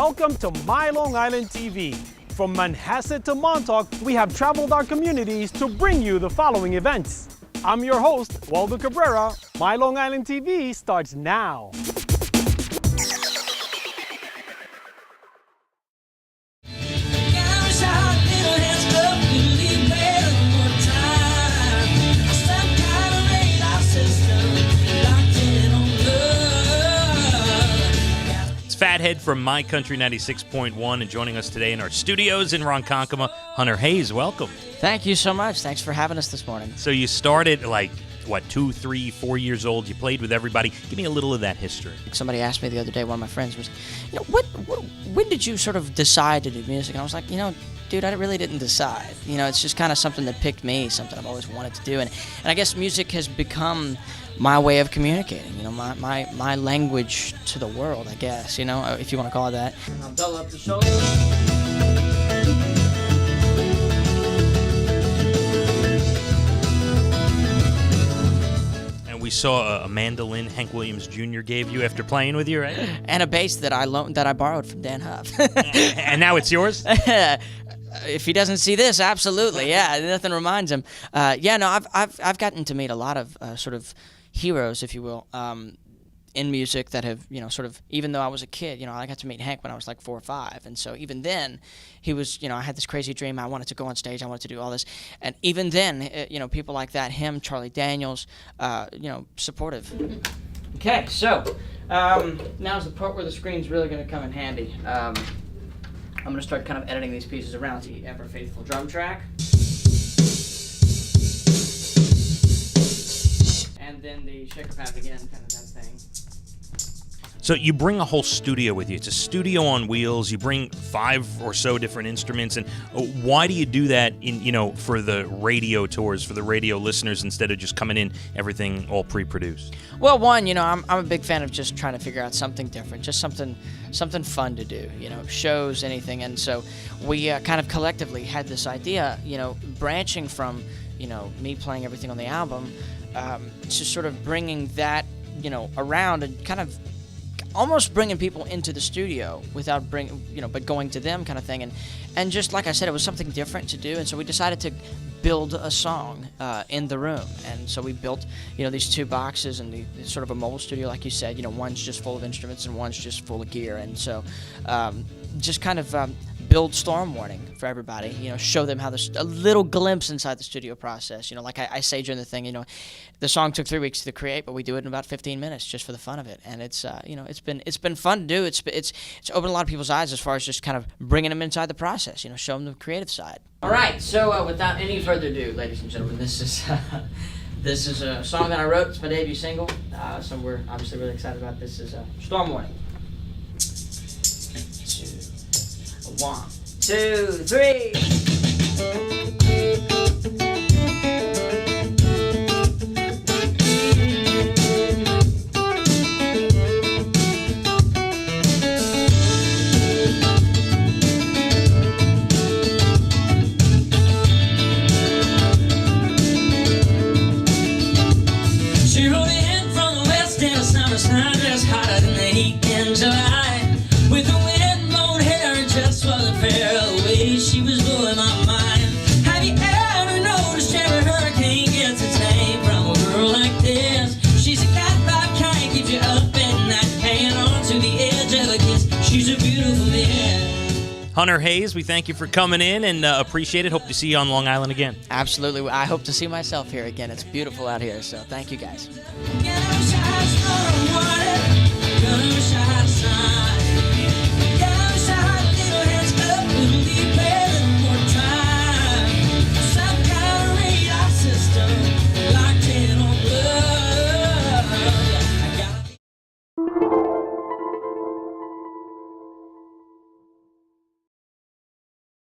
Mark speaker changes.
Speaker 1: Welcome to My Long Island TV. From Manhasset to Montauk, we have traveled our communities to bring you the following events. I'm your host, Waldo Cabrera. My Long Island TV starts now.
Speaker 2: Phathead from MyCountry 96.1 and joining us today in our studios in Ronkonkoma, Hunter Hayes. Welcome.
Speaker 3: Thank you so much. Thanks for having us this morning.
Speaker 2: So you started like, 2, 3, 4 years old. You played with everybody. Give me a little of that history.
Speaker 3: Somebody asked me the other day, one of my friends was, when did you sort of decide to do music? And I was like, dude, I really didn't decide. It's just kind of something that picked me, something I've always wanted to do. And I guess music has become my way of communicating, my language to the world, I guess, if you want to call it that. I'll double up the shoulder.
Speaker 2: And we saw a mandolin Hank Williams Jr. gave you after playing with you, right? And
Speaker 3: a bass that I borrowed from Dan Huff.
Speaker 2: And now it's yours?
Speaker 3: If he doesn't see this, absolutely, yeah. Nothing reminds him. I've gotten to meet a lot of sort of heroes, if you will, in music that have, sort of, even though I was a kid, I got to meet Hank when I was like 4 or 5. And so even then, he was, I had this crazy dream. I wanted to go on stage. I wanted to do all this. And even then, people like that, him, Charlie Daniels, supportive. Okay, so now's the part where the screen's really going to come in handy. I'm going to start kind of editing these pieces around. The Ever Faithful drum track. And then the shaker pad again, kind of that thing.
Speaker 2: So you bring a whole studio with you. It's a studio on wheels. You bring 5 or so different instruments. And why do you do that for the radio tours, for the radio listeners, instead of just coming in everything all pre-produced?
Speaker 3: Well, one, I'm a big fan of just trying to figure out something different, just something fun to do, shows, anything. And so we kind of collectively had this idea, branching from, me playing everything on the album, to sort of bringing that, around and kind of almost bringing people into the studio without but going to them kind of thing. And just like I said, it was something different to do. And so we decided to build a song in the room. And so we built, these 2 boxes and the sort of a mobile studio, like you said, one's just full of instruments and one's just full of gear. And so just kind of build storm warning for everybody, show them how a little glimpse inside the studio process. Like I say during the thing, the song took 3 weeks to create, but we do it in about 15 minutes just for the fun of it. And it's, it's been fun to do. It's opened a lot of people's eyes as far as just kind of bringing them inside the process, show them the creative side. All right, so without any further ado, ladies and gentlemen, this is a song that I wrote. It's my debut single, so we're obviously really excited about this. Is Storm Warning. 1, 2, 3.
Speaker 4: She rode in from the west in a summer sun, just hotter than the heat in July. With the wind blown hair just wasn't fair, the way she was blowing my mind. Have you ever noticed every hurricane gets its name from a girl like this? She's a cat vibe kind, keeps you up at night, hanging on to the edge of a kiss. She's a beautiful man.
Speaker 2: Hunter Hayes, we thank you for coming in and appreciate it. Hope to see you on Long Island again.
Speaker 3: Absolutely. I hope to see myself here again. It's beautiful out here, so thank you guys.